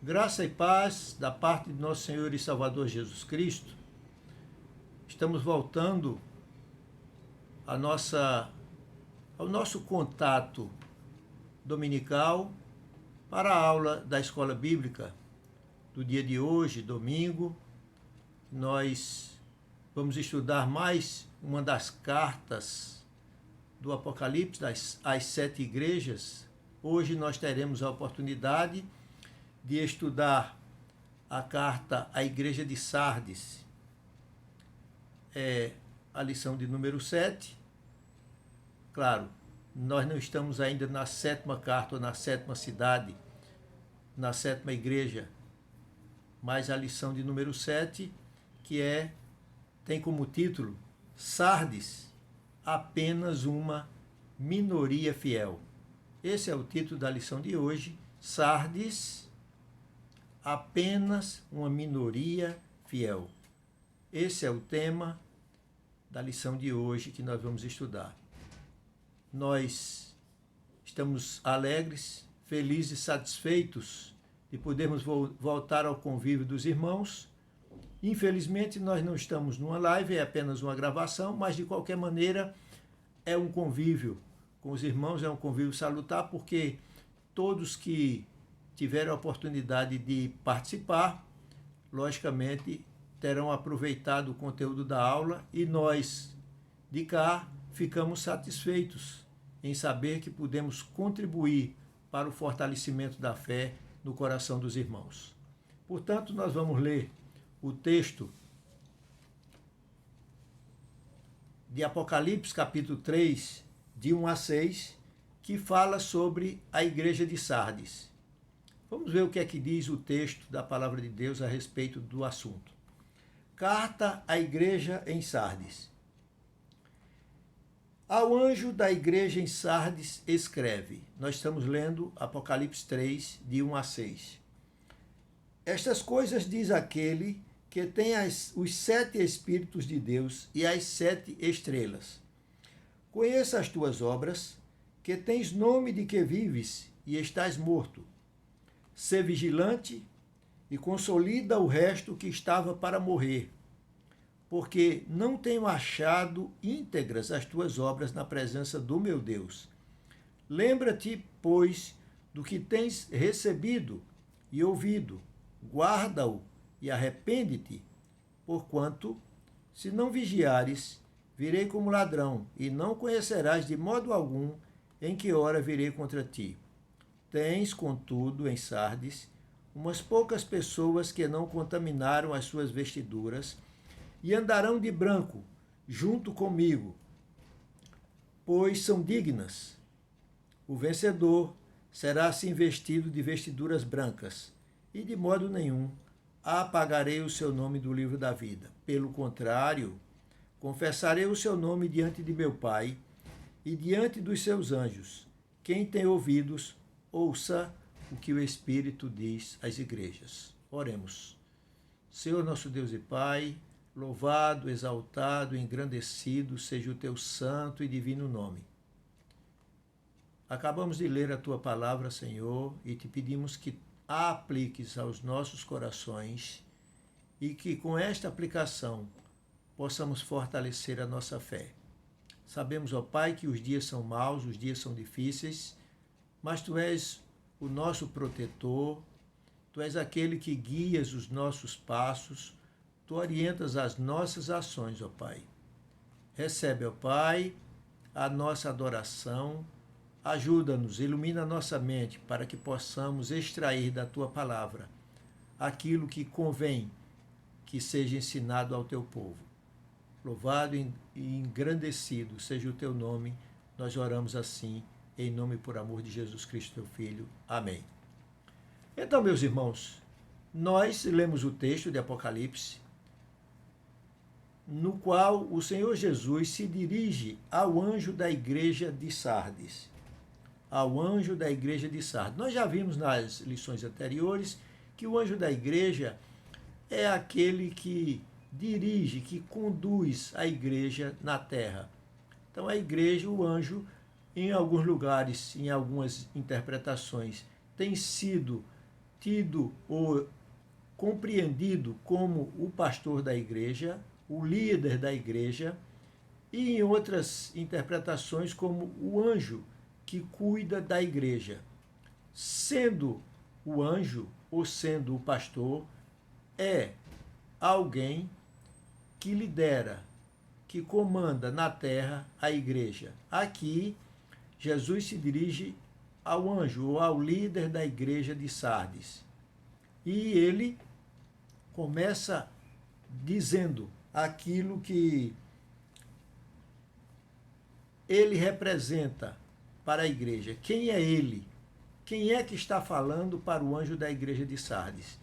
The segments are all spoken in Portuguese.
Graça e paz da parte de nosso Senhor e Salvador Jesus Cristo. Estamos voltando ao nosso contato dominical para a aula da Escola Bíblica do dia de hoje, domingo. Nós vamos estudar mais uma das cartas do Apocalipse, às 7 igrejas. Hoje nós teremos a oportunidade de estudar a carta à igreja de Sardes. É a lição de número 7. Claro, nós não estamos ainda na 7ª carta ou na 7ª cidade, na 7ª igreja, mas a lição de número 7, que tem como título Sardes, apenas uma minoria fiel. Esse é o título da lição de hoje, Sardes, apenas uma minoria fiel. Esse é o tema da lição de hoje que nós vamos estudar. Nós estamos alegres, felizes e satisfeitos de podermos voltar ao convívio dos irmãos. Infelizmente, nós não estamos numa live, é apenas uma gravação, mas de qualquer maneira é um convívio com os irmãos, é um convívio salutar, porque todos que tiveram a oportunidade de participar, logicamente, terão aproveitado o conteúdo da aula e nós, de cá, ficamos satisfeitos em saber que pudemos contribuir para o fortalecimento da fé no coração dos irmãos. Portanto, nós vamos ler o texto de Apocalipse, capítulo 3, de 1 a 6, que fala sobre a igreja de Sardes. Vamos ver o que é que diz o texto da palavra de Deus a respeito do assunto. Carta à igreja em Sardes. Ao anjo da igreja em Sardes escreve. Nós estamos lendo Apocalipse 3, de 1 a 6. Estas coisas diz aquele que tem os 7 Espíritos de Deus e as 7 estrelas. Conheça as tuas obras, que tens nome de que vives e estás morto. Sê vigilante e consolida o resto que estava para morrer, porque não tenho achado íntegras as tuas obras na presença do meu Deus. Lembra-te, pois, do que tens recebido e ouvido, guarda-o e arrepende-te, porquanto, se não vigiares, virei como ladrão, e não conhecerás de modo algum em que hora virei contra ti. Tens, contudo, em Sardes, umas poucas pessoas que não contaminaram as suas vestiduras e andarão de branco junto comigo, pois são dignas. O vencedor será assim vestido de vestiduras brancas, e de modo nenhum apagarei o seu nome do livro da vida. Pelo contrário, confessarei o seu nome diante de meu Pai e diante dos seus anjos. Quem tem ouvidos, ouça o que o Espírito diz às igrejas. Oremos. Senhor nosso Deus e Pai, louvado, exaltado, engrandecido seja o teu santo e divino nome. Acabamos de ler a tua palavra, Senhor, e te pedimos que a apliques aos nossos corações e que com esta aplicação possamos fortalecer a nossa fé. Sabemos, ó Pai, que os dias são maus, os dias são difíceis, mas Tu és o nosso protetor, Tu és aquele que guias os nossos passos, Tu orientas as nossas ações, ó Pai. Recebe, ó Pai, a nossa adoração, ajuda-nos, ilumina a nossa mente para que possamos extrair da Tua palavra aquilo que convém que seja ensinado ao Teu povo. Louvado e engrandecido seja o Teu nome, nós oramos assim, em nome e por amor de Jesus Cristo, Teu Filho. Amém. Então, meus irmãos, nós lemos o texto de Apocalipse, no qual o Senhor Jesus se dirige ao anjo da igreja de Sardes. Ao anjo da igreja de Sardes. Nós já vimos nas lições anteriores que o anjo da igreja é aquele que dirige, que conduz a igreja na terra. Então, a igreja, o anjo, em alguns lugares, em algumas interpretações, tem sido tido ou compreendido como o pastor da igreja, o líder da igreja, e em outras interpretações como o anjo que cuida da igreja. Sendo o anjo ou sendo o pastor, é alguém que lidera, que comanda na terra a igreja. Aqui, Jesus se dirige ao anjo ou ao líder da igreja de Sardes. E ele começa dizendo aquilo que ele representa para a igreja. Quem é ele? Quem é que está falando para o anjo da igreja de Sardes?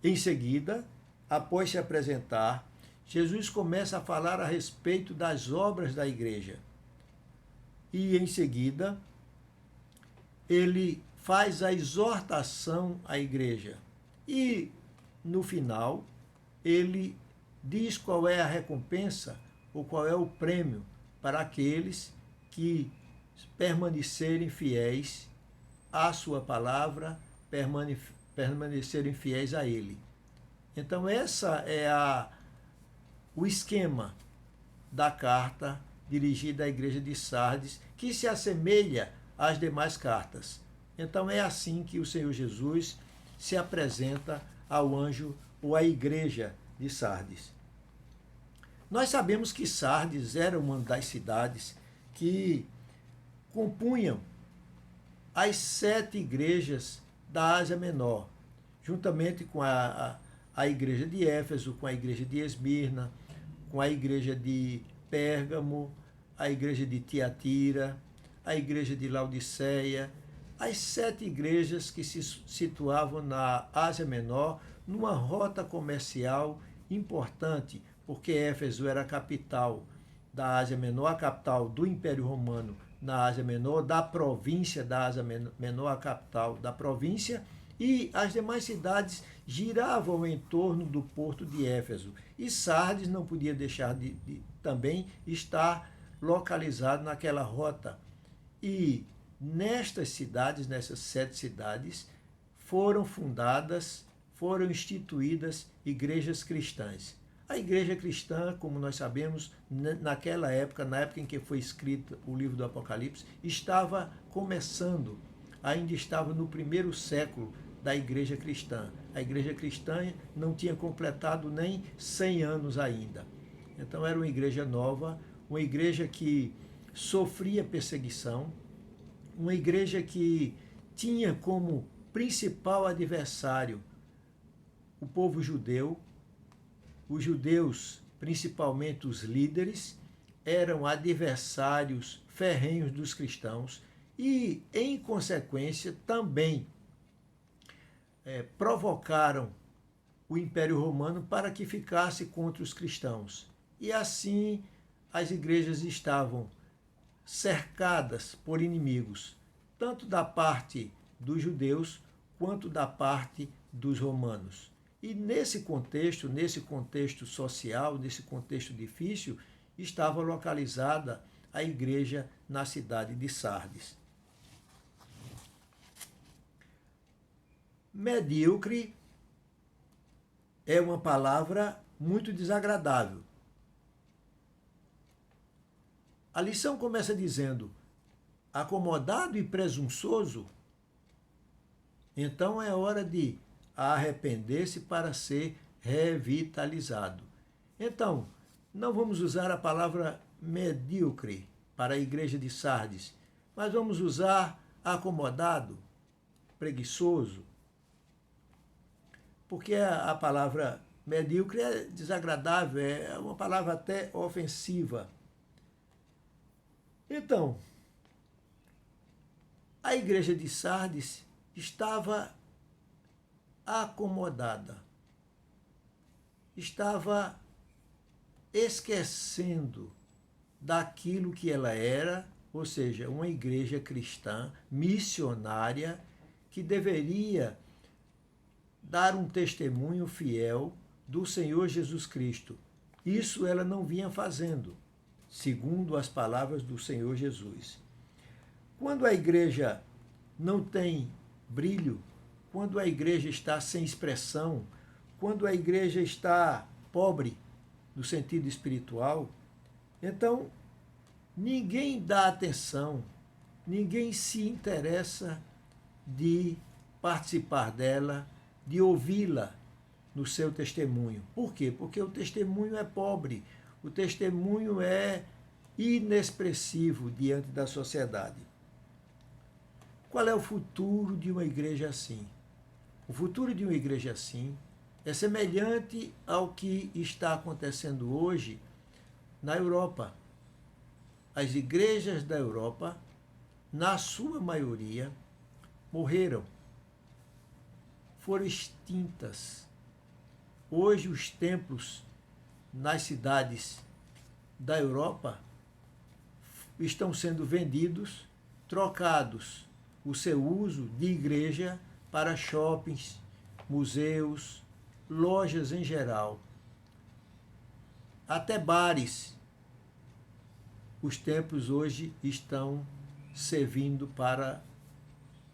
Em seguida, após se apresentar, Jesus começa a falar a respeito das obras da igreja. E em seguida, ele faz a exortação à igreja. E no final, ele diz qual é a recompensa ou qual é o prêmio para aqueles que permanecerem fiéis à sua palavra, permanecerem fiéis a ele. Então, essa é o esquema da carta dirigida à igreja de Sardes, que se assemelha às demais cartas. Então, é assim que o Senhor Jesus se apresenta ao anjo ou à igreja de Sardes. Nós sabemos que Sardes era uma das cidades que compunham as 7 igrejas da Ásia Menor, juntamente com a igreja de Éfeso, com a igreja de Esmirna, com a igreja de Pérgamo, a igreja de Tiatira, a igreja de Laodiceia, as 7 igrejas que se situavam na Ásia Menor, numa rota comercial importante, porque Éfeso era a capital da Ásia Menor, a capital do Império Romano na Ásia Menor, da província da Ásia Menor, a capital da província, e as demais cidades giravam em torno do porto de Éfeso. E Sardes não podia deixar de também estar localizado naquela rota. E nestas cidades, nessas 7 cidades, foram fundadas, foram instituídas igrejas cristãs. A igreja cristã, como nós sabemos, naquela época, na época em que foi escrito o livro do Apocalipse, estava começando, ainda estava no primeiro século da igreja cristã. A igreja cristã não tinha completado nem 100 anos ainda. Então era uma igreja nova, uma igreja que sofria perseguição, uma igreja que tinha como principal adversário o povo judeu. Os judeus, principalmente os líderes, eram adversários ferrenhos dos cristãos e, em consequência, também provocaram o Império Romano para que ficasse contra os cristãos. E assim as igrejas estavam cercadas por inimigos, tanto da parte dos judeus quanto da parte dos romanos. E nesse contexto social, nesse contexto difícil, estava localizada a igreja na cidade de Sardes. Medíocre é uma palavra muito desagradável. A lição começa dizendo: acomodado e presunçoso, então é hora de arrepender-se para ser revitalizado. Então, não vamos usar a palavra medíocre para a igreja de Sardes, mas vamos usar acomodado, preguiçoso, porque a palavra medíocre é desagradável, é uma palavra até ofensiva. Então, a igreja de Sardes estava acomodada, estava esquecendo daquilo que ela era, ou seja, uma igreja cristã, missionária, que deveria dar um testemunho fiel do Senhor Jesus Cristo. Isso ela não vinha fazendo, segundo as palavras do Senhor Jesus. Quando a igreja não tem brilho, quando a igreja está sem expressão, quando a igreja está pobre no sentido espiritual, então ninguém dá atenção, ninguém se interessa de participar dela, de ouvi-la no seu testemunho. Por quê? Porque o testemunho é pobre, o testemunho é inexpressivo diante da sociedade. Qual é o futuro de uma igreja assim? O futuro de uma igreja assim é semelhante ao que está acontecendo hoje na Europa. As igrejas da Europa, na sua maioria, morreram, foram extintas. Hoje, os templos nas cidades da Europa estão sendo vendidos, trocados o seu uso de igreja para shoppings, museus, lojas em geral, até bares. Os templos hoje estão servindo para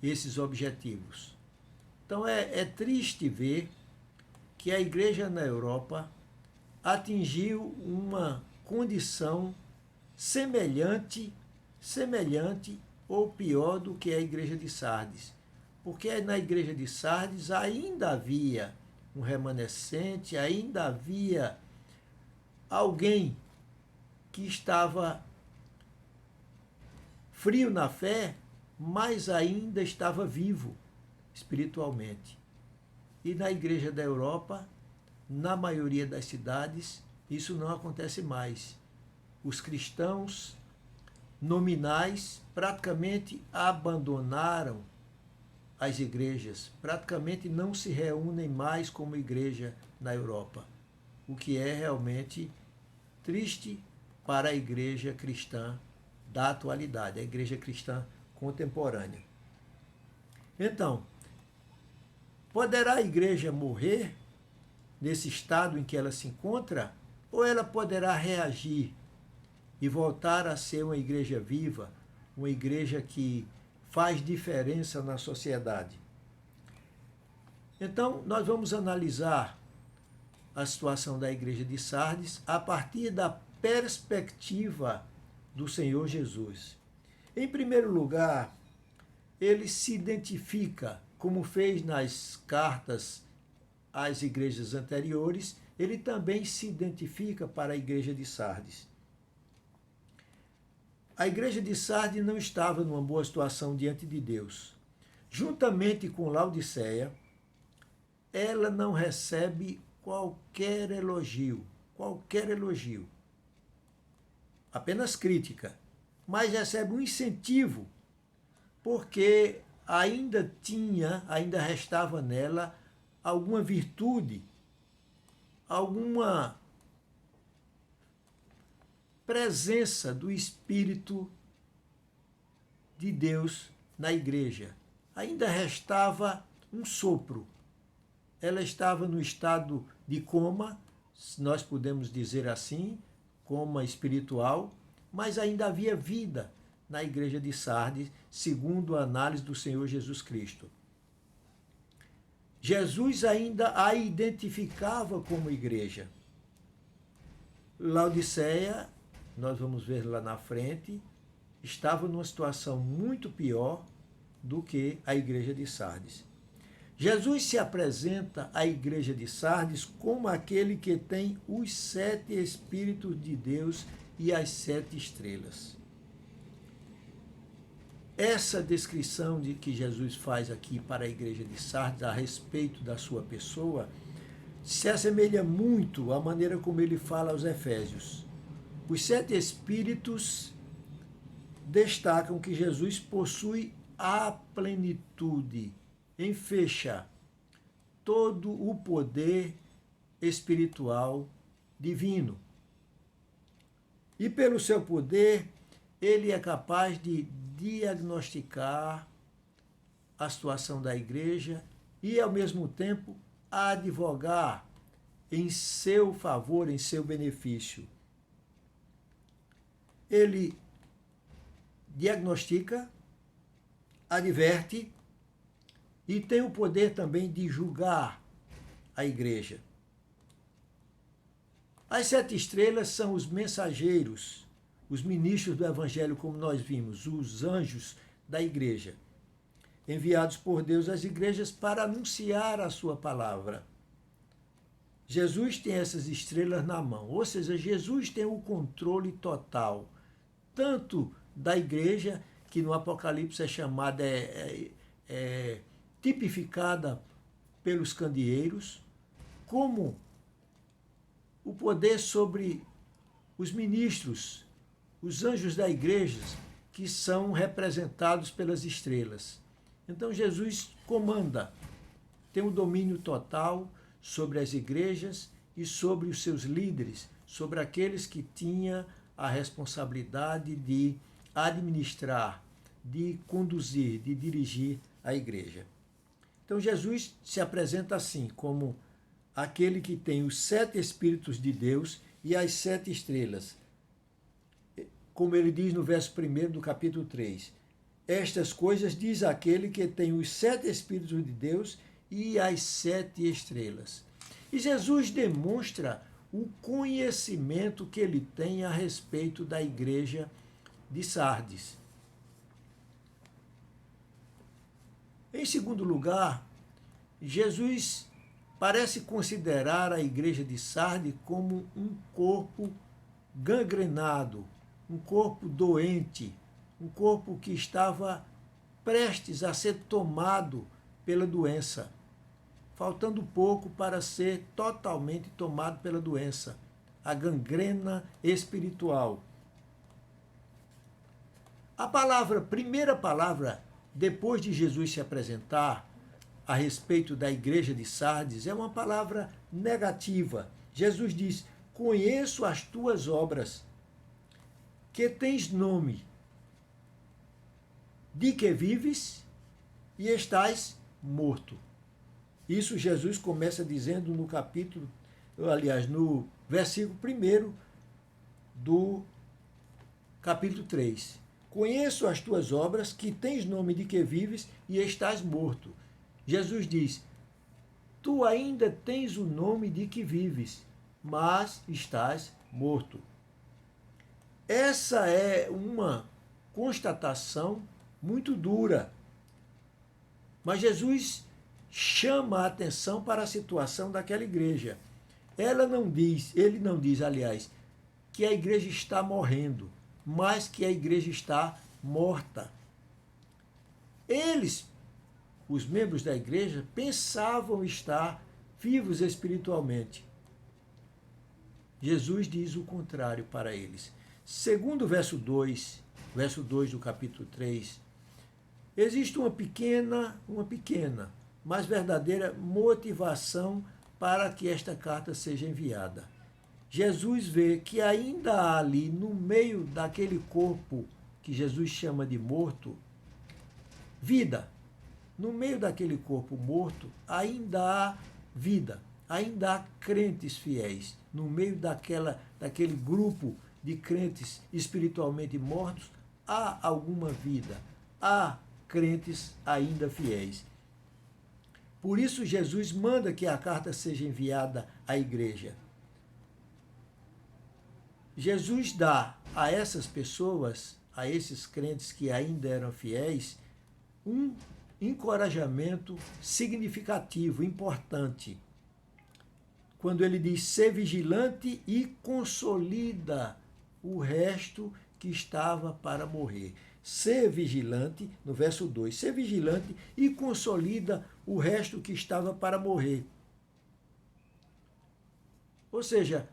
esses objetivos. Então é triste ver que a igreja na Europa atingiu uma condição semelhante ou pior do que a igreja de Sardes. Porque na igreja de Sardes ainda havia um remanescente, ainda havia alguém que estava frio na fé, mas ainda estava vivo espiritualmente. E na igreja da Europa, na maioria das cidades, isso não acontece mais. Os cristãos nominais praticamente abandonaram as igrejas, praticamente não se reúnem mais como igreja na Europa, o que é realmente triste para a igreja cristã da atualidade, a igreja cristã contemporânea. Então, poderá a igreja morrer nesse estado em que ela se encontra, ou ela poderá reagir e voltar a ser uma igreja viva, uma igreja que faz diferença na sociedade? Então, nós vamos analisar a situação da igreja de Sardes a partir da perspectiva do Senhor Jesus. Em primeiro lugar, ele se identifica, como fez nas cartas às igrejas anteriores, ele também se identifica para a igreja de Sardes. A igreja de Sardes não estava numa boa situação diante de Deus. Juntamente com Laodiceia, ela não recebe qualquer elogio, apenas crítica, mas recebe um incentivo, porque ainda restava nela alguma virtude, alguma presença do Espírito de Deus na igreja. Ainda restava um sopro. Ela estava no estado de coma, se nós podemos dizer assim, coma espiritual, mas ainda havia vida na igreja de Sardes, segundo a análise do Senhor Jesus Cristo. Jesus ainda a identificava como igreja. Laodiceia, nós vamos ver lá na frente, estava numa situação muito pior do que a igreja de Sardes. Jesus se apresenta à igreja de Sardes como aquele que tem os 7 Espíritos de Deus e as 7 estrelas. Essa descrição de que Jesus faz aqui para a igreja de Sardes a respeito da sua pessoa se assemelha muito à maneira como ele fala aos Efésios. Os 7 Espíritos destacam que Jesus possui a plenitude, enfecha todo o poder espiritual divino. E pelo seu poder, ele é capaz de diagnosticar a situação da igreja e, ao mesmo tempo, advogar em seu favor, em seu benefício. Ele diagnostica, adverte e tem o poder também de julgar a igreja. As 7 estrelas são os mensageiros, os ministros do evangelho, como nós vimos, os anjos da igreja, enviados por Deus às igrejas para anunciar a sua palavra. Jesus tem essas estrelas na mão, ou seja, Jesus tem o controle total, tanto da igreja, que no Apocalipse é chamada, tipificada pelos candeeiros, como o poder sobre os ministros, os anjos da igreja, que são representados pelas estrelas. Então Jesus comanda, tem o domínio total sobre as igrejas e sobre os seus líderes, sobre aqueles que tinham a responsabilidade de administrar, de conduzir, de dirigir a igreja. Então Jesus se apresenta assim, como aquele que tem os 7 Espíritos de Deus e as 7 estrelas. Como ele diz no verso 1 do capítulo 3. Estas coisas diz aquele que tem os 7 Espíritos de Deus e as 7 estrelas. E Jesus demonstra o conhecimento que ele tem a respeito da igreja de Sardes. Em segundo lugar, Jesus parece considerar a igreja de Sardes como um corpo gangrenado, um corpo doente, um corpo que estava prestes a ser tomado pela doença, faltando pouco para ser totalmente tomado pela doença, a gangrena espiritual. A primeira palavra, depois de Jesus se apresentar a respeito da igreja de Sardes, é uma palavra negativa. Jesus diz: conheço as tuas obras, que tens nome, de que vives e estás morto. Isso Jesus começa dizendo no versículo 1 do capítulo 3. Conheço as tuas obras, que tens nome de que vives e estás morto. Jesus diz: tu ainda tens o nome de que vives, mas estás morto. Essa é uma constatação muito dura. Mas Jesus chama a atenção para a situação daquela igreja. Ele não diz, aliás, que a igreja está morrendo, mas que a igreja está morta. Eles, os membros da igreja, pensavam estar vivos espiritualmente. Jesus diz o contrário para eles. Segundo o verso 2 do capítulo 3, existe uma pequena, mas verdadeira motivação para que esta carta seja enviada. Jesus vê que ainda há ali, no meio daquele corpo que Jesus chama de morto, vida. No meio daquele corpo morto, ainda há vida, ainda há crentes fiéis. No meio daquele grupo de crentes espiritualmente mortos, há alguma vida, há crentes ainda fiéis. Por isso, Jesus manda que a carta seja enviada à igreja. Jesus dá a essas pessoas, a esses crentes que ainda eram fiéis, um encorajamento significativo, importante. Quando ele diz: ser vigilante e consolida o resto que estava para morrer. Ser vigilante, no verso 2, ser vigilante e consolida o resto que estava para morrer. Ou seja,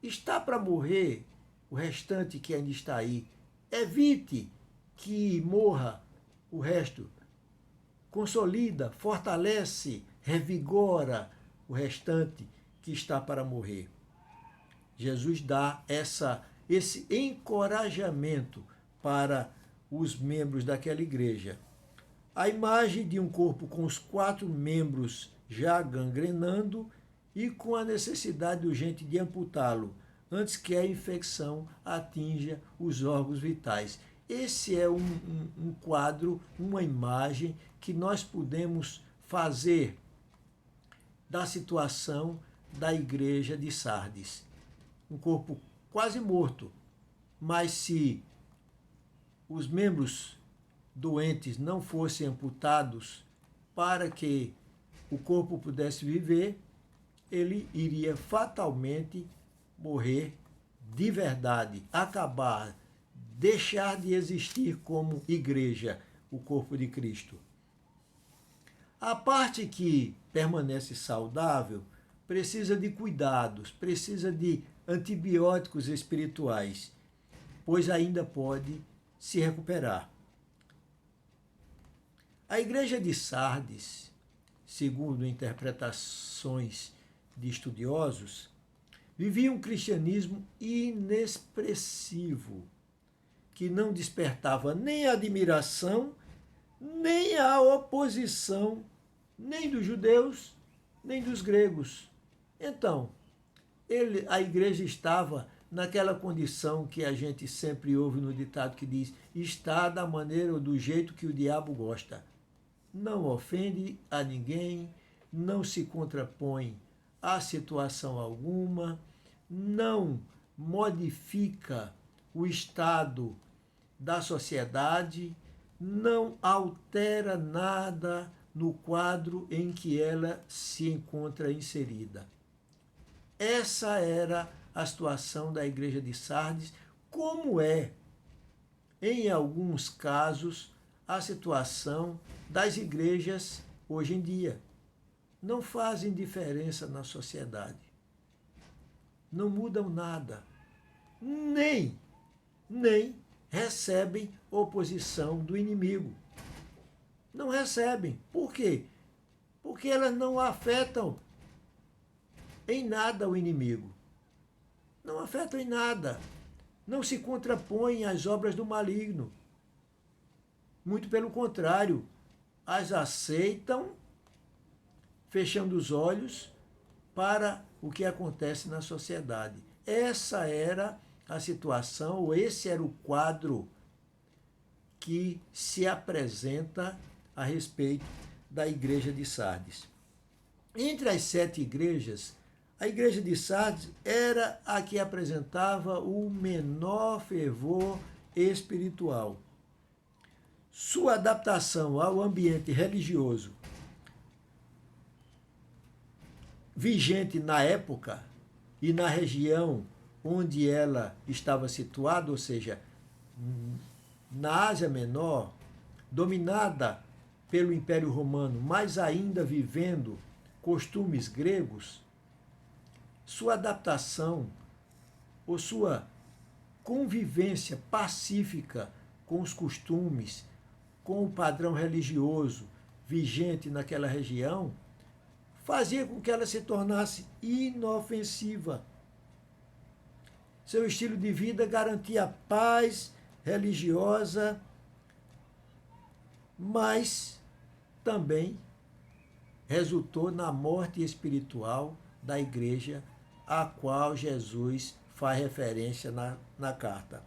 está para morrer o restante que ainda está aí. Evite que morra o resto. Consolida, fortalece, revigora o restante que está para morrer. Jesus dá esse encorajamento para os membros daquela igreja. A imagem de um corpo com os 4 membros já gangrenando e com a necessidade urgente de amputá-lo antes que a infecção atinja os órgãos vitais. Esse é um quadro, uma imagem que nós podemos fazer da situação da igreja de Sardes. Um corpo quase morto, mas se os membros doentes não fossem amputados para que o corpo pudesse viver, ele iria fatalmente morrer de verdade, acabar, deixar de existir como igreja, o corpo de Cristo. A parte que permanece saudável precisa de cuidados, precisa de antibióticos espirituais, pois ainda pode se recuperar. A igreja de Sardes, segundo interpretações de estudiosos, vivia um cristianismo inexpressivo, que não despertava nem a admiração, nem a oposição, nem dos judeus, nem dos gregos. Então, a igreja estava naquela condição que a gente sempre ouve no ditado que diz: está da maneira ou do jeito que o diabo gosta. Não ofende a ninguém, não se contrapõe a situação alguma, não modifica o estado da sociedade, não altera nada no quadro em que ela se encontra inserida. Essa era a situação da igreja de Sardes, como é, em alguns casos, a situação das igrejas hoje em dia. Não fazem diferença na sociedade. Não mudam nada. Nem recebem oposição do inimigo. Não recebem. Por quê? Porque elas não afetam em nada o inimigo. Não afetam em nada. Não se contrapõem às obras do maligno. Muito pelo contrário, as aceitam, fechando os olhos para o que acontece na sociedade. Essa era a situação, ou esse era o quadro que se apresenta a respeito da igreja de Sardes. Entre as 7 igrejas, a igreja de Sardes era a que apresentava o menor fervor espiritual. Sua adaptação ao ambiente religioso vigente na época e na região onde ela estava situada, ou seja, na Ásia Menor, dominada pelo Império Romano, mas ainda vivendo costumes gregos, sua adaptação ou sua convivência pacífica com os costumes, com o padrão religioso vigente naquela região, fazia com que ela se tornasse inofensiva. Seu estilo de vida garantia paz religiosa, mas também resultou na morte espiritual da igreja a qual Jesus faz referência na carta.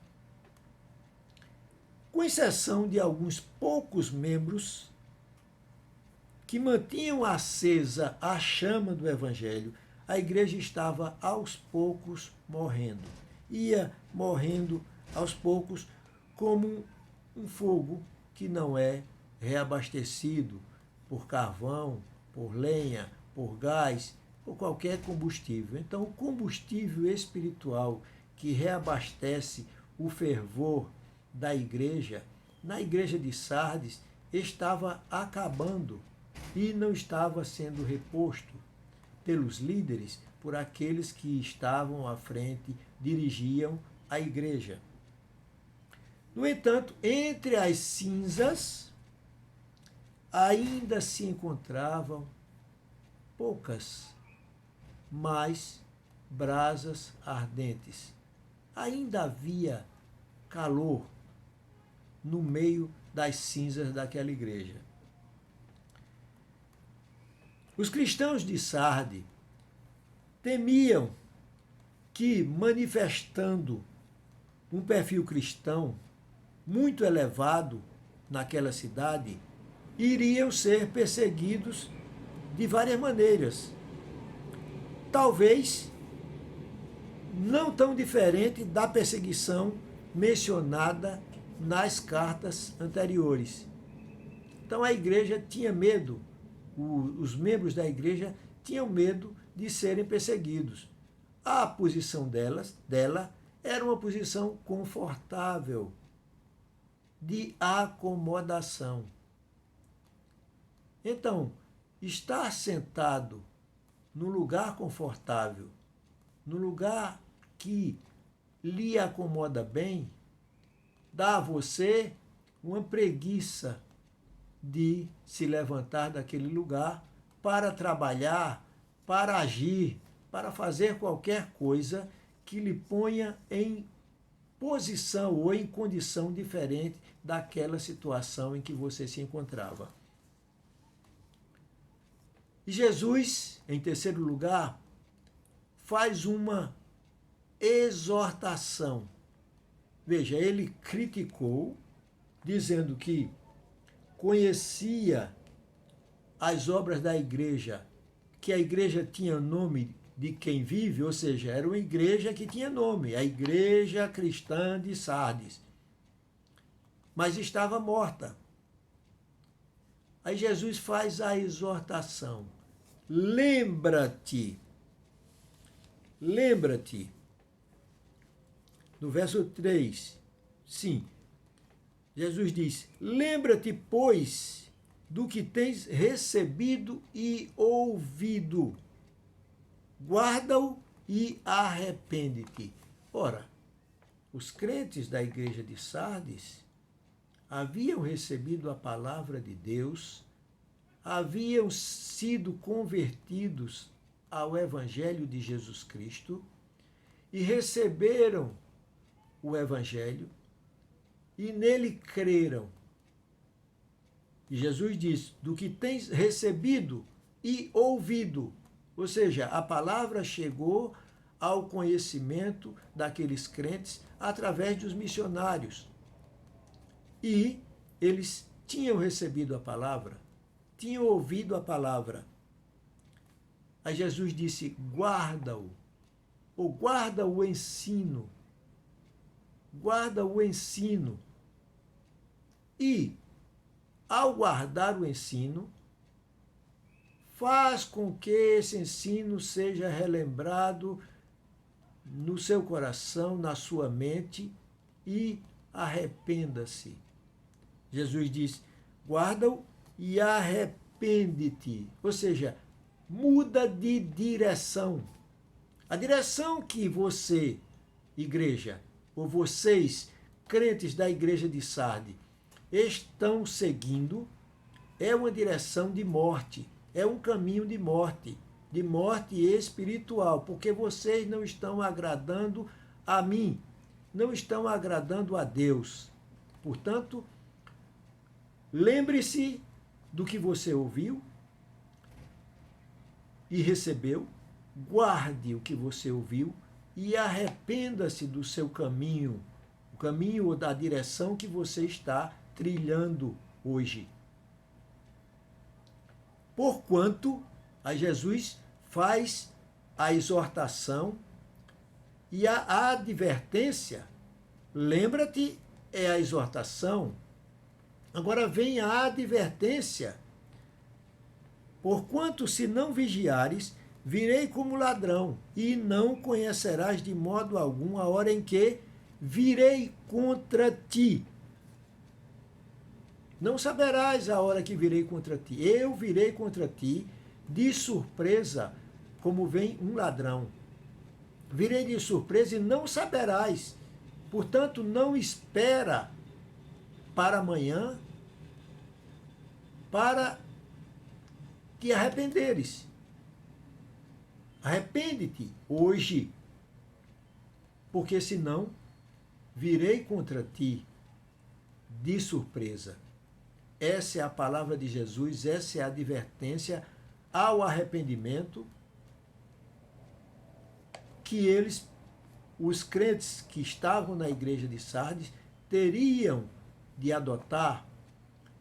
Com exceção de alguns poucos membros que mantinham acesa a chama do Evangelho, a igreja estava aos poucos morrendo. Ia morrendo aos poucos como um fogo que não é reabastecido por carvão, por lenha, por gás, por qualquer combustível. Então, o combustível espiritual que reabastece o fervor da igreja, na igreja de Sardes, estava acabando e não estava sendo reposto pelos líderes, por aqueles que estavam à frente, dirigiam a igreja. No entanto, entre as cinzas, ainda se encontravam poucas, mas brasas ardentes. Ainda havia calor no meio das cinzas daquela igreja. Os cristãos de Sardes temiam que, manifestando um perfil cristão, muito elevado naquela cidade, iriam ser perseguidos de várias maneiras. Talvez não tão diferente da perseguição mencionada nas cartas anteriores. Então a igreja tinha medo, os membros da igreja tinham medo de serem perseguidos. A posição dela era uma posição confortável, de acomodação. Então, estar sentado num lugar confortável, num lugar que lhe acomoda bem, dá a você uma preguiça de se levantar daquele lugar para trabalhar, para agir, para fazer qualquer coisa que lhe ponha em posição ou em condição diferente daquela situação em que você se encontrava. E Jesus, em terceiro lugar, faz uma exortação. Veja, ele criticou, dizendo que conhecia as obras da igreja, que a igreja tinha nome de quem vive, ou seja, era uma igreja que tinha nome, a Igreja Cristã de Sardes, mas estava morta. Aí Jesus faz a exortação. Lembra-te. No verso 3, sim, Jesus diz, lembra-te, pois, do que tens recebido e ouvido. Guarda-o e arrepende-te. Ora, os crentes da igreja de Sardes haviam recebido a palavra de Deus, haviam sido convertidos ao Evangelho de Jesus Cristo e receberam o Evangelho e nele creram. E Jesus diz, do que tens recebido e ouvido. Ou seja, a palavra chegou ao conhecimento daqueles crentes através dos missionários. E eles tinham recebido a palavra, tinham ouvido a palavra. Aí Jesus disse, guarda-o, ou guarda o ensino. Guarda o ensino. E, ao guardar o ensino, faz com que esse ensino seja relembrado no seu coração, na sua mente, e arrependa-se. Jesus diz, guarda-o e arrepende-te. Ou seja, muda de direção. A direção que você, igreja, ou vocês, crentes da igreja de Sardes, estão seguindo, é uma direção de morte, é um caminho de morte espiritual, porque vocês não estão agradando a mim, não estão agradando a Deus. Portanto, lembre-se do que você ouviu e recebeu, guarde o que você ouviu e arrependa-se do seu caminho, o caminho ou da direção que você está trilhando hoje. Porquanto, a Jesus faz a exortação e a advertência. Lembra-te, é a exortação. Agora vem a advertência. Porquanto, se não vigiares, virei como ladrão, e não conhecerás de modo algum a hora em que virei contra ti. Não saberás a hora que virei contra ti. Eu virei contra ti de surpresa, como vem um ladrão. Virei de surpresa e não saberás. Portanto, não espera para amanhã para te arrependeres. Arrepende-te hoje, porque senão virei contra ti de surpresa. Essa é a palavra de Jesus, essa é a advertência ao arrependimento que eles, os crentes que estavam na igreja de Sardes, teriam de adotar,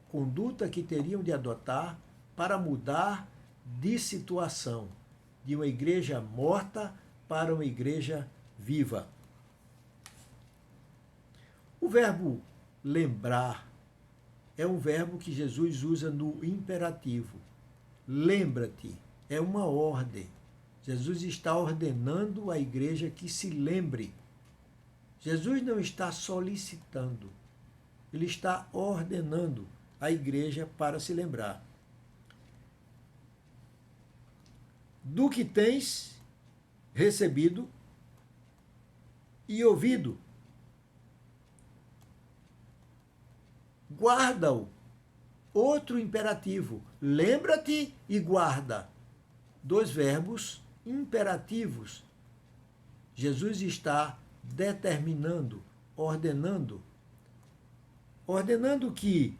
conduta que teriam de adotar para mudar de situação, de uma igreja morta para uma igreja viva. O verbo lembrar é um verbo que Jesus usa no imperativo. Lembra-te, é uma ordem. Jesus está ordenando à igreja que se lembre. Jesus não está solicitando, ele está ordenando a igreja para se lembrar. Do que tens recebido e ouvido, guarda-o. Outro imperativo, lembra-te e guarda. Dois verbos imperativos. Jesus está determinando, ordenando que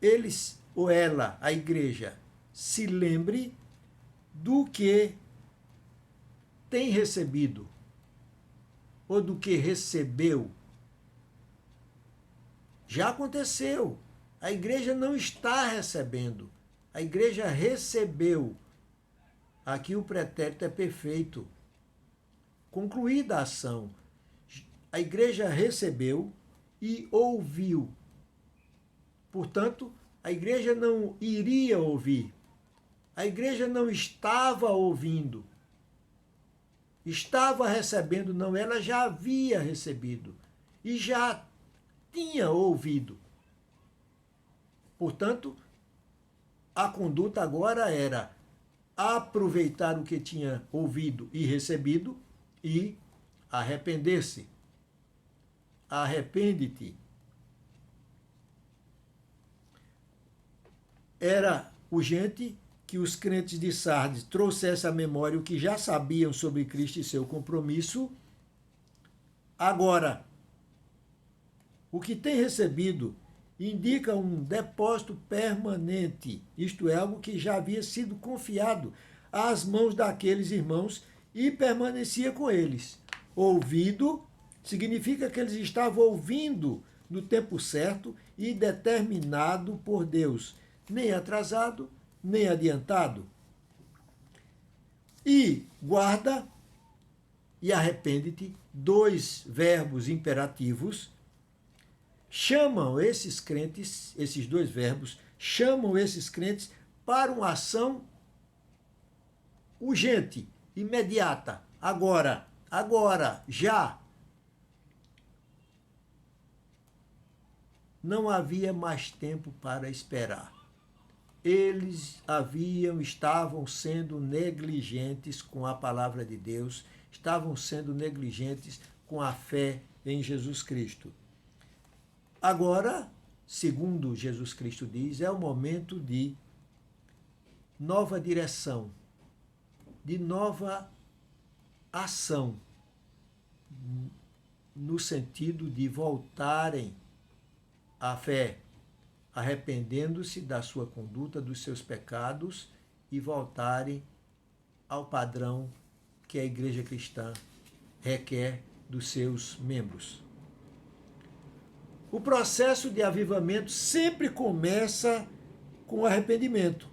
eles ou ela, a igreja, se lembre do que tem recebido ou do que recebeu. Já aconteceu. A igreja não está recebendo. A igreja recebeu. Aqui o pretérito é perfeito. Concluída a ação, a igreja recebeu e ouviu. Portanto, a igreja não iria ouvir. A igreja não estava ouvindo. Estava recebendo, não, ela já havia recebido e já tinha ouvido. Portanto, a conduta agora era aproveitar o que tinha ouvido e recebido e arrepender-se. Arrepende-te. Era urgente que os crentes de Sardes trouxessem à memória o que já sabiam sobre Cristo e seu compromisso. Agora, o que tem recebido indica um depósito permanente, isto é, algo que já havia sido confiado às mãos daqueles irmãos e permanecia com eles. Ouvido significa que eles estavam ouvindo no tempo certo e determinado por Deus, nem atrasado, nem adiantado. E guarda e arrepende-te, dois verbos imperativos, chamam esses crentes, esses dois verbos, chamam esses crentes para uma ação urgente, imediata, agora, já. Não havia mais tempo para esperar. Eles estavam sendo negligentes com a palavra de Deus, estavam sendo negligentes com a fé em Jesus Cristo. Agora, segundo Jesus Cristo diz, é o momento de nova direção, de nova ação, no sentido de voltarem à fé, arrependendo-se da sua conduta, dos seus pecados e voltarem ao padrão que a igreja cristã requer dos seus membros. O processo de avivamento sempre começa com arrependimento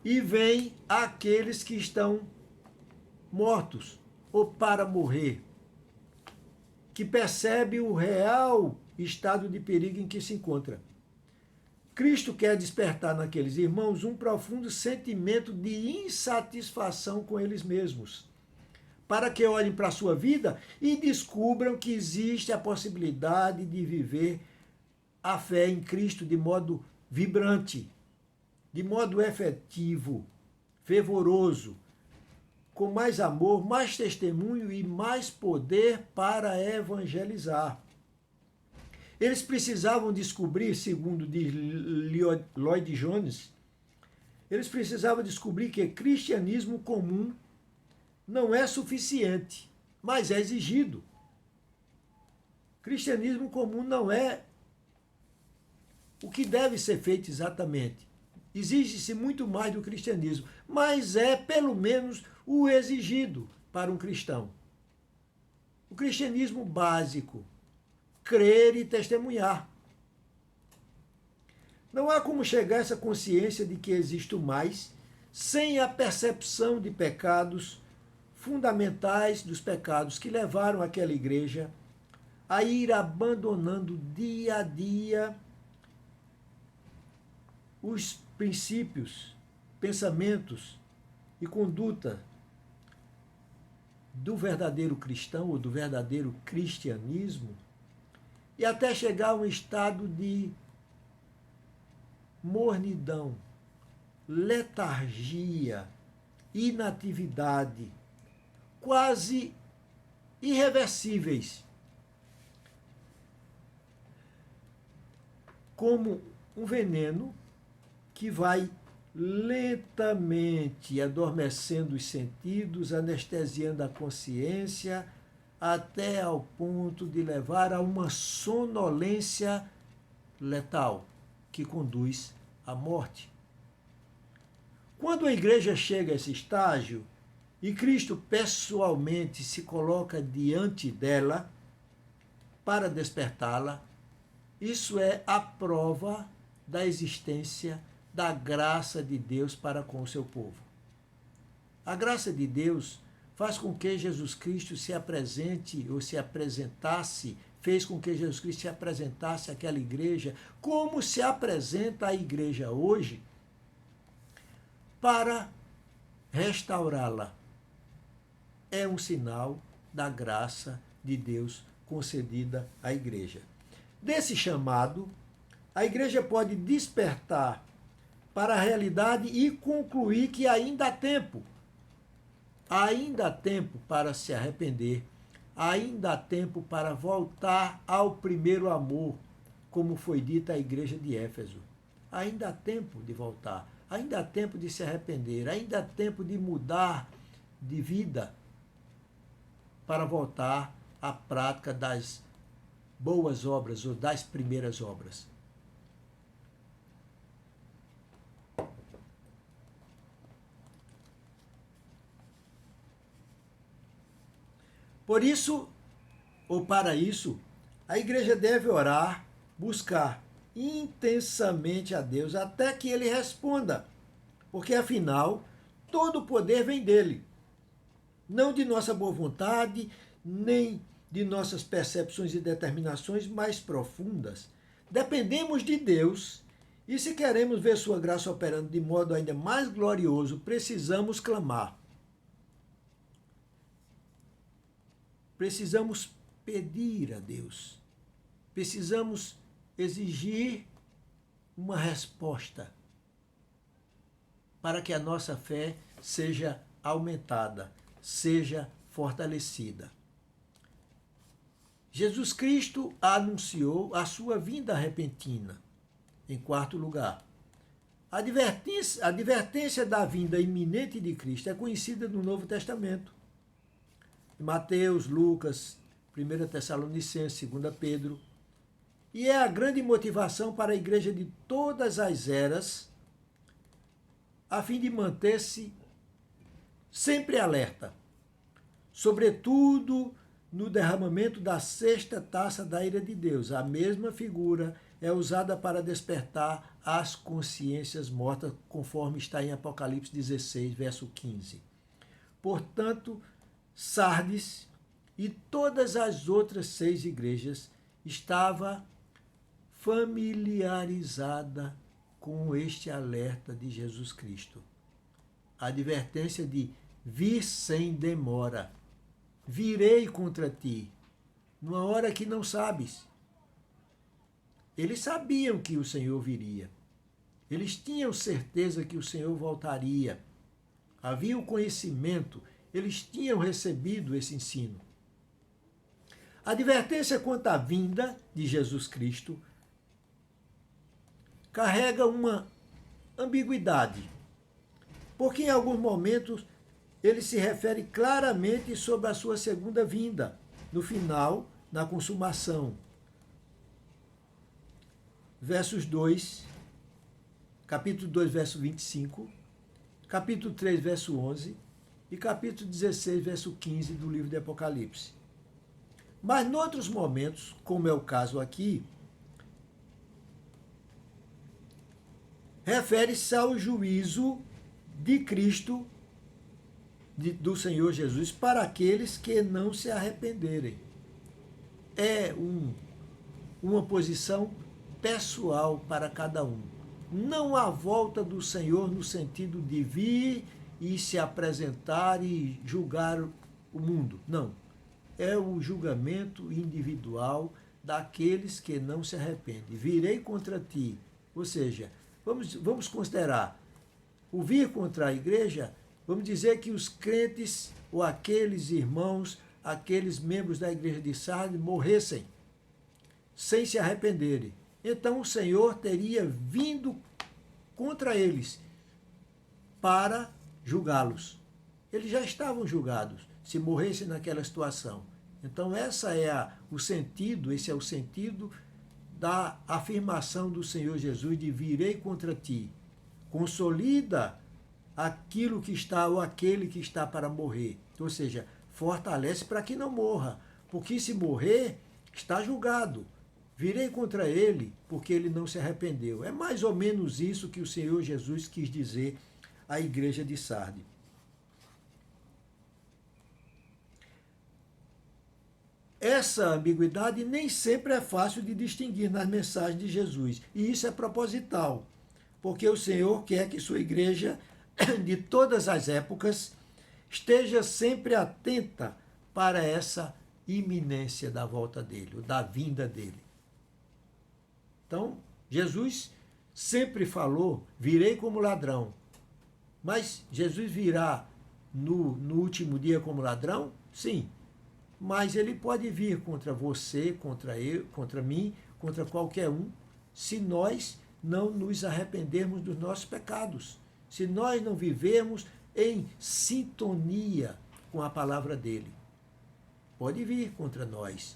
e vem aqueles que estão mortos ou para morrer, que percebe o real estado de perigo em que se encontra. Cristo quer despertar naqueles irmãos um profundo sentimento de insatisfação com eles mesmos, para que olhem para a sua vida e descubram que existe a possibilidade de viver a fé em Cristo de modo vibrante, de modo efetivo, fervoroso, com mais amor, mais testemunho e mais poder para evangelizar. Eles precisavam descobrir, segundo diz Lloyd Jones, eles precisavam descobrir que cristianismo comum não é suficiente, mas é exigido. Cristianismo comum não é o que deve ser feito exatamente. Exige-se muito mais do cristianismo, mas é pelo menos o exigido para um cristão. O cristianismo básico, crer e testemunhar. Não há como chegar a essa consciência de que existe o mais sem a percepção de pecados fundamentais, dos pecados que levaram aquela igreja a ir abandonando dia a dia os princípios, pensamentos e conduta do verdadeiro cristão ou do verdadeiro cristianismo, e até chegar a um estado de mornidão, letargia, inatividade, quase irreversíveis, como um veneno que vai lentamente adormecendo os sentidos, anestesiando a consciência, até ao ponto de levar a uma sonolência letal, que conduz à morte. Quando a igreja chega a esse estágio, e Cristo pessoalmente se coloca diante dela para despertá-la, isso é a prova da existência da graça de Deus para com o seu povo. A graça de Deus faz com que Jesus Cristo se apresente ou se apresentasse, fez com que Jesus Cristo se apresentasse àquela igreja como se apresenta a igreja hoje para restaurá-la. É um sinal da graça de Deus concedida à igreja. Desse chamado, a igreja pode despertar para a realidade e concluir que ainda há tempo. Ainda há tempo para se arrepender, ainda há tempo para voltar ao primeiro amor, como foi dito à igreja de Éfeso. Ainda há tempo de voltar, ainda há tempo de se arrepender, ainda há tempo de mudar de vida para voltar à prática das boas obras ou das primeiras obras. Por isso, ou para isso, a igreja deve orar, buscar intensamente a Deus até que ele responda, porque afinal, todo o poder vem dele, não de nossa boa vontade, nem de nossas percepções e determinações mais profundas. Dependemos de Deus e, se queremos ver sua graça operando de modo ainda mais glorioso, precisamos clamar. Precisamos pedir a Deus. Precisamos exigir uma resposta para que a nossa fé seja aumentada, seja fortalecida. Jesus Cristo anunciou a sua vinda repentina. Em quarto lugar, a advertência da vinda iminente de Cristo é conhecida no Novo Testamento. Mateus, Lucas, 1 Tessalonicenses, 2 Pedro. E é a grande motivação para a igreja de todas as eras, a fim de manter-se sempre alerta, sobretudo no derramamento da sexta taça da ira de Deus. A mesma figura é usada para despertar as consciências mortas, conforme está em Apocalipse 16, verso 15. Portanto, Sardes e todas as outras 6 igrejas estava familiarizada com este alerta de Jesus Cristo. A advertência de vir sem demora. Virei contra ti, numa hora que não sabes. Eles sabiam que o Senhor viria. Eles tinham certeza que o Senhor voltaria. Havia o conhecimento, eles tinham recebido esse ensino. A advertência quanto à vinda de Jesus Cristo carrega uma ambiguidade, porque em alguns momentos ele se refere claramente sobre a sua segunda vinda, no final, na consumação. Versos 2, capítulo 2, verso 25, capítulo 3, verso 11 e capítulo 16, verso 15 do livro de Apocalipse. Mas, em outros momentos, como é o caso aqui, refere-se ao juízo de Cristo, do Senhor Jesus, para aqueles que não se arrependerem. É uma posição pessoal para cada um. Não há volta do Senhor no sentido de vir e se apresentar e julgar o mundo. Não. É o julgamento individual daqueles que não se arrependem. Virei contra ti. Ou seja, vamos considerar o vir contra a igreja, vamos dizer que os crentes ou aqueles irmãos, aqueles membros da igreja de Sardes morressem sem se arrependerem. Então o Senhor teria vindo contra eles para julgá-los. Eles já estavam julgados se morressem naquela situação. Então esse é o sentido da afirmação do Senhor Jesus de virei contra ti. Consolida aquilo que está ou aquele que está para morrer. Ou seja, fortalece para que não morra. Porque se morrer, está julgado. Virei contra ele porque ele não se arrependeu. É mais ou menos isso que o Senhor Jesus quis dizer à igreja de Sardes. Essa ambiguidade nem sempre é fácil de distinguir nas mensagens de Jesus. E isso é proposital, porque o Senhor quer que sua igreja, de todas as épocas, esteja sempre atenta para essa iminência da volta dele, da vinda dele. Então, Jesus sempre falou, virei como ladrão. Mas Jesus virá no último dia como ladrão? Sim. Mas ele pode vir contra você, contra eu, contra mim, contra qualquer um, se nós não nos arrependermos dos nossos pecados. Se nós não vivermos em sintonia com a palavra dele. Pode vir contra nós.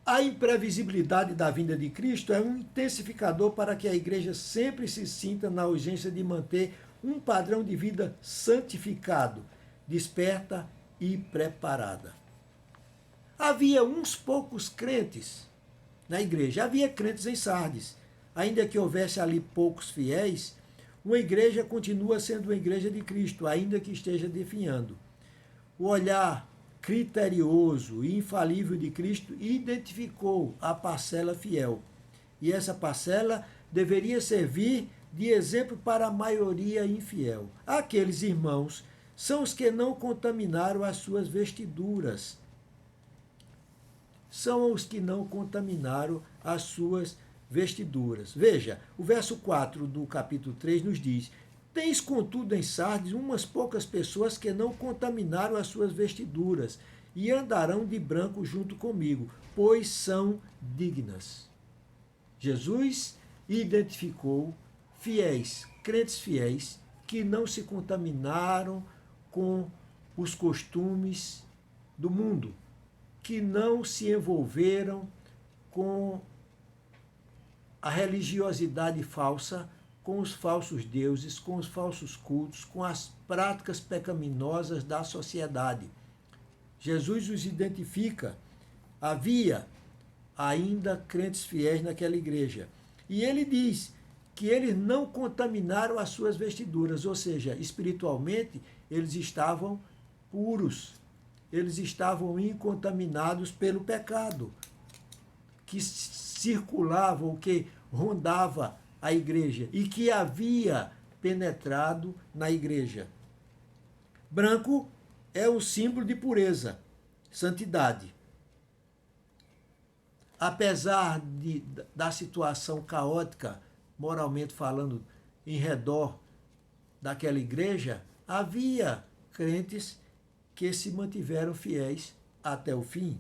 A imprevisibilidade da vinda de Cristo é um intensificador para que a igreja sempre se sinta na urgência de manter um padrão de vida santificado, desperta e preparada. Havia uns poucos crentes na igreja, havia crentes em Sardes. Ainda que houvesse ali poucos fiéis, uma igreja continua sendo uma igreja de Cristo, ainda que esteja definhando. O olhar criterioso e infalível de Cristo identificou a parcela fiel. E essa parcela deveria servir de exemplo para a maioria infiel. Aqueles irmãos são os que não contaminaram as suas vestiduras. São os que não contaminaram as suas vestiduras. Veja, o verso 4 do capítulo 3 nos diz: tens, contudo, em Sardes umas poucas pessoas que não contaminaram as suas vestiduras e andarão de branco junto comigo, pois são dignas. Jesus identificou fiéis, crentes fiéis, que não se contaminaram com os costumes do mundo, que não se envolveram com a religiosidade falsa, com os falsos deuses, com os falsos cultos, com as práticas pecaminosas da sociedade. Jesus os identifica. Havia ainda crentes fiéis naquela igreja. E ele diz que eles não contaminaram as suas vestiduras, ou seja, espiritualmente eles estavam puros. Eles estavam incontaminados pelo pecado que circulava ou que rondava a igreja e que havia penetrado na igreja. Branco é o símbolo de pureza, santidade. Apesar da situação caótica, moralmente falando, em redor daquela igreja, havia crentes que se mantiveram fiéis até o fim.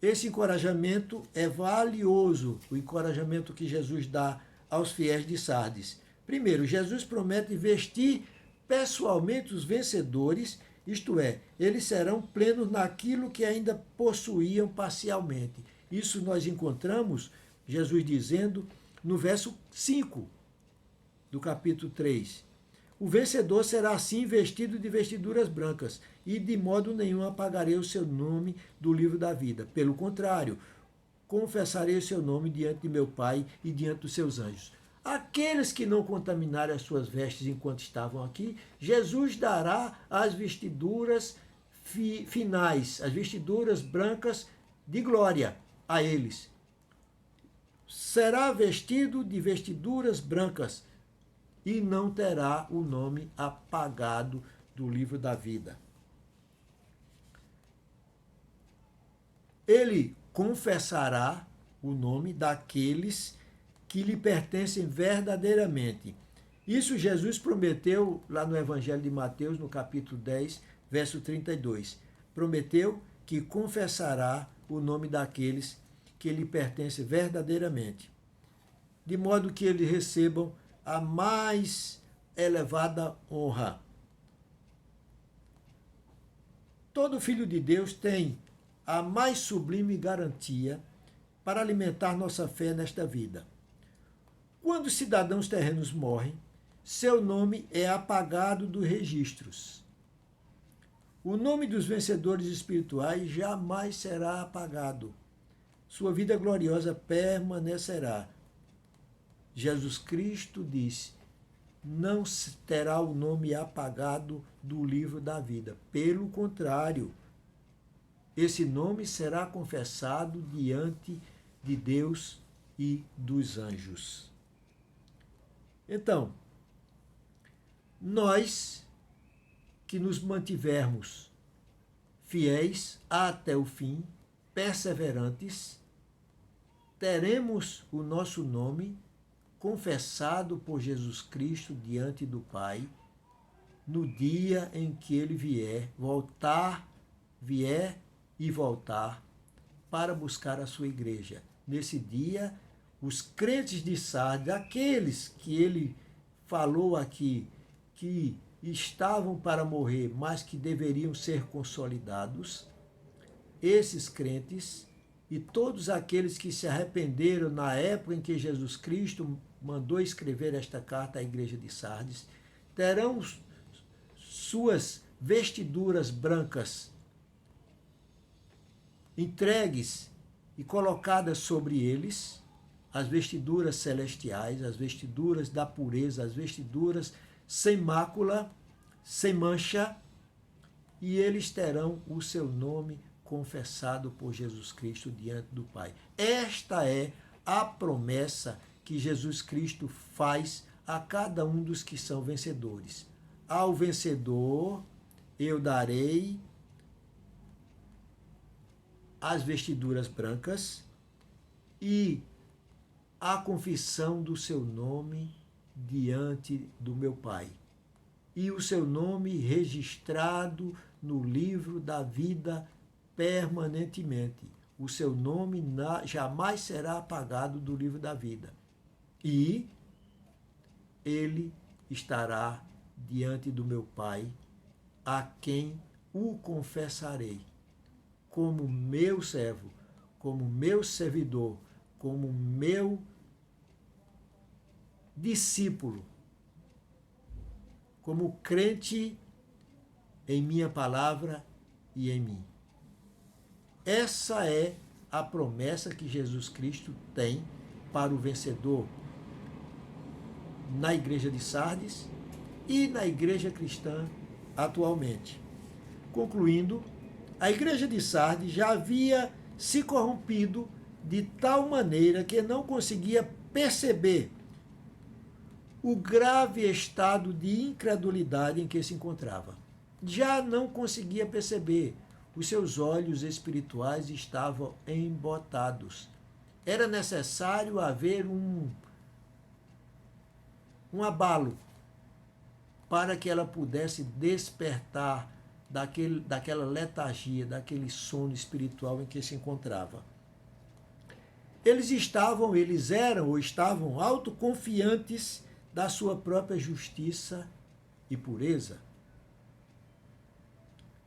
Esse encorajamento é valioso, o encorajamento que Jesus dá aos fiéis de Sardes. Primeiro, Jesus promete vestir pessoalmente os vencedores, isto é, eles serão plenos naquilo que ainda possuíam parcialmente. Isso nós encontramos Jesus dizendo no verso 5 do capítulo 3. O vencedor será assim vestido de vestiduras brancas, e de modo nenhum apagarei o seu nome do livro da vida. Pelo contrário, confessarei o seu nome diante de meu Pai e diante dos seus anjos. Aqueles que não contaminarem as suas vestes enquanto estavam aqui, Jesus dará as vestiduras finais, as vestiduras brancas de glória a eles. Será vestido de vestiduras brancas e não terá o nome apagado do livro da vida. Ele confessará o nome daqueles que lhe pertencem verdadeiramente. Isso Jesus prometeu lá no Evangelho de Mateus, no capítulo 10, verso 32. Prometeu que confessará o nome daqueles que lhe pertencem verdadeiramente, de modo que eles recebam a mais elevada honra. Todo filho de Deus tem a mais sublime garantia para alimentar nossa fé nesta vida. Quando os cidadãos terrenos morrem, seu nome é apagado dos registros. O nome dos vencedores espirituais jamais será apagado. Sua vida gloriosa permanecerá. Jesus Cristo disse: não terá o nome apagado do livro da vida. Pelo contrário, esse nome será confessado diante de Deus e dos anjos. Então, nós que nos mantivermos fiéis até o fim, perseverantes, teremos o nosso nome confessado por Jesus Cristo diante do Pai no dia em que ele vier e voltar para buscar a sua igreja. Nesse dia, os crentes de Sardes, aqueles que ele falou aqui, que estavam para morrer, mas que deveriam ser consolidados, esses crentes e todos aqueles que se arrependeram na época em que Jesus Cristo mandou escrever esta carta à igreja de Sardes, terão suas vestiduras brancas entregues e colocadas sobre eles, as vestiduras celestiais, as vestiduras da pureza, as vestiduras sem mácula, sem mancha, e eles terão o seu nome confessado por Jesus Cristo diante do Pai. Esta é a promessa que Jesus Cristo faz a cada um dos que são vencedores. Ao vencedor eu darei as vestiduras brancas e a confissão do seu nome diante do meu Pai. E o seu nome registrado no livro da vida permanentemente. O seu nome jamais será apagado do livro da vida. E ele estará diante do meu Pai, a quem o confessarei como meu servo, como meu servidor, como meu discípulo, como crente em minha palavra e em mim. Essa é a promessa que Jesus Cristo tem para o vencedor na igreja de Sardes e na igreja cristã atualmente. Concluindo, a igreja de Sardes já havia se corrompido de tal maneira que não conseguia perceber o grave estado de incredulidade em que se encontrava. Já não conseguia perceber. Os seus olhos espirituais estavam embotados. Era necessário haver um abalo para que ela pudesse despertar daquela letargia, daquele sono espiritual em que se encontrava. Eles eram ou estavam autoconfiantes da sua própria justiça e pureza.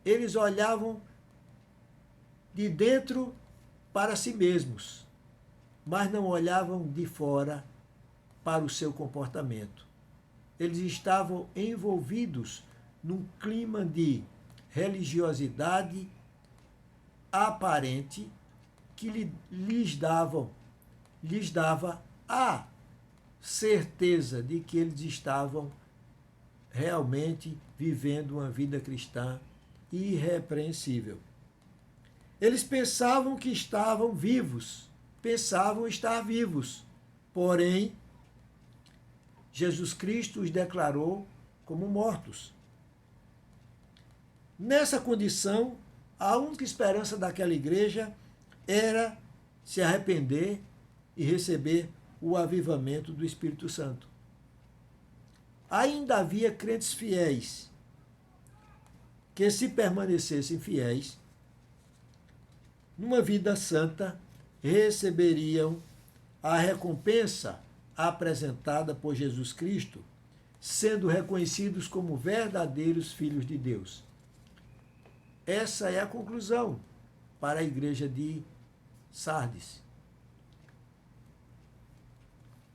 Eles olhavam de dentro para si mesmos, mas não olhavam de fora para o seu comportamento. eles estavam envolvidos num clima de religiosidade aparente que lhes dava a certeza de que eles estavam realmente vivendo uma vida cristã irrepreensível. Eles pensavam que estavam vivos, pensavam estar vivos, porém, Jesus Cristo os declarou como mortos. Nessa condição, a única esperança daquela igreja era se arrepender e receber o avivamento do Espírito Santo. Ainda havia crentes fiéis, que se permanecessem fiéis, numa vida santa, receberiam a recompensa apresentada por Jesus Cristo, sendo reconhecidos como verdadeiros filhos de Deus. Essa é a conclusão para a igreja de Sardes.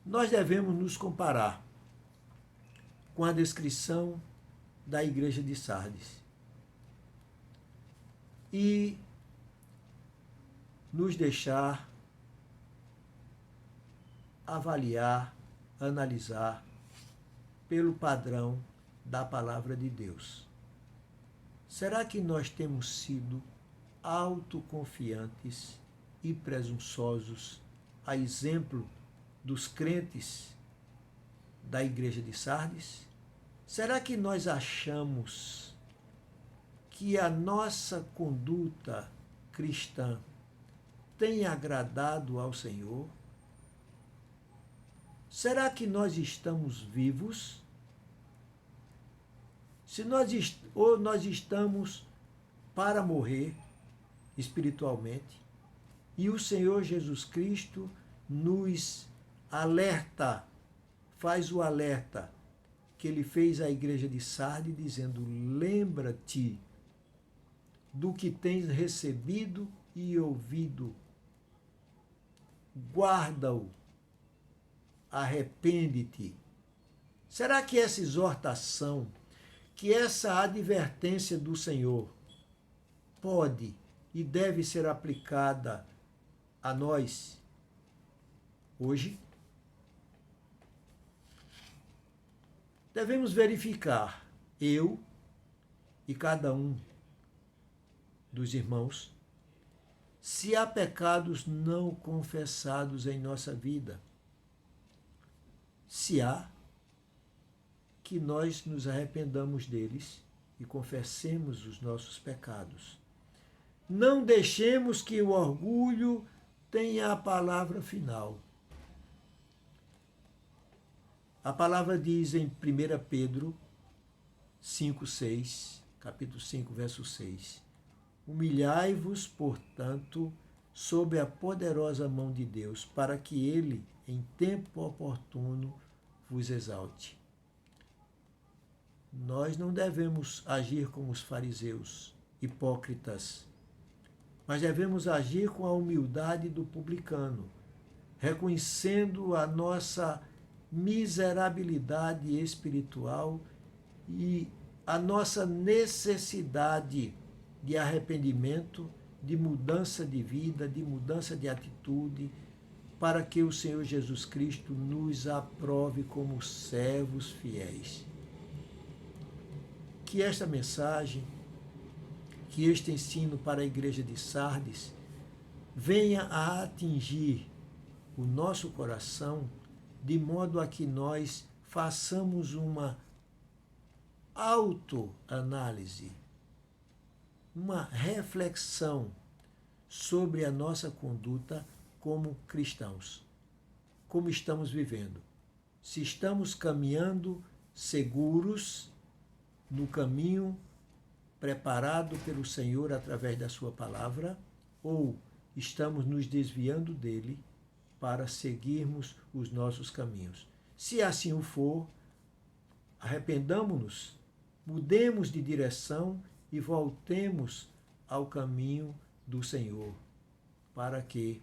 Nós devemos nos comparar com a descrição da igreja de Sardes e nos deixar avaliar, analisar pelo padrão da palavra de Deus. Será que nós temos sido autoconfiantes e presunçosos, a exemplo dos crentes da igreja de Sardes? Será que nós achamos que a nossa conduta cristã tem agradado ao Senhor? Será que nós estamos vivos? Ou nós estamos para morrer espiritualmente? E o Senhor Jesus Cristo nos alerta, faz o alerta que ele fez à igreja de Sardes, dizendo: lembra-te do que tens recebido e ouvido, guarda-o, arrepende-te. Será que essa exortação, que essa advertência do Senhor pode e deve ser aplicada a nós hoje? Devemos verificar, eu e cada um dos irmãos, se há pecados não confessados em nossa vida. Se há, que nós nos arrependamos deles e confessemos os nossos pecados. Não deixemos que o orgulho tenha a palavra final. A palavra diz em 1 Pedro 5:6, capítulo 5, verso 6. Humilhai-vos, portanto, sob a poderosa mão de Deus, para que ele, em tempo oportuno, vos exalte. Nós não devemos agir como os fariseus, hipócritas, mas devemos agir com a humildade do publicano, reconhecendo a nossa miserabilidade espiritual e a nossa necessidade de arrependimento, de mudança de vida, de mudança de atitude, para que o Senhor Jesus Cristo nos aprove como servos fiéis. Que esta mensagem, que este ensino para a igreja de Sardes venha a atingir o nosso coração, de modo a que nós façamos uma autoanálise, uma reflexão sobre a nossa conduta como cristãos. Como estamos vivendo? Se estamos caminhando seguros no caminho preparado pelo Senhor através da sua palavra, ou estamos nos desviando dele para seguirmos os nossos caminhos. Se assim o for, arrependamo-nos, mudemos de direção e voltemos ao caminho do Senhor, para que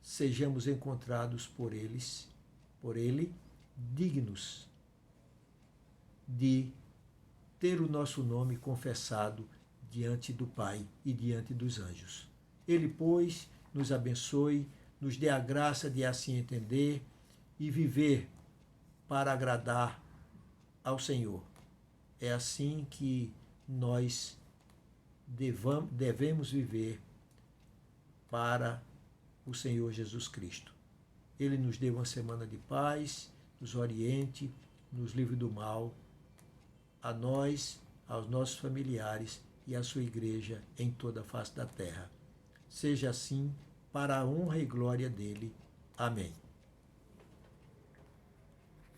sejamos encontrados por ele dignos de ter o nosso nome confessado diante do Pai e diante dos anjos. Ele, pois, nos abençoe, nos dê a graça de assim entender e viver para agradar ao Senhor. É assim que nós devemos viver para o Senhor Jesus Cristo. Ele nos deu uma semana de paz, nos oriente, nos livre do mal, a nós, aos nossos familiares e à sua igreja em toda a face da terra. Seja assim, para a honra e glória dele. Amém.